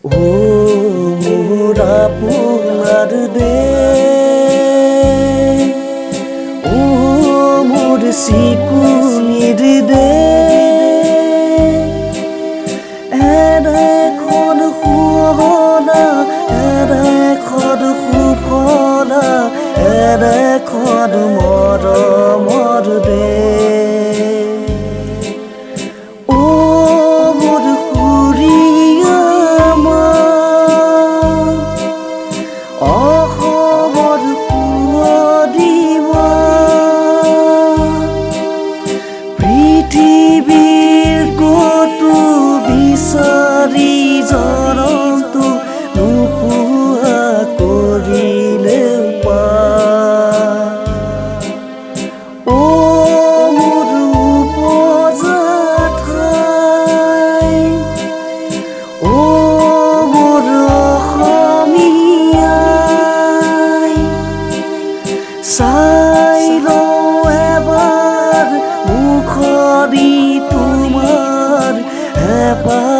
ও মোৰ আপনাৰ দেশ, ও মোৰ চিকুনিৰ দেশ, এখন শুৱলা, এখন সুফলা, এখন মৰমৰ দেশ। ও মোৰ সুৰিয়ামা, অসমৰ সুৱদিমা, পৃথিৱীৰ ক'তো বিচাৰি জনমটো নোপোৱা কৰিলে পায়। ও মোৰ উপজা ঠাই, ও মোৰ অসমীয়াই, চাই লওঁ এবাৰ মুখৰি তোমাৰ হেঁপাহ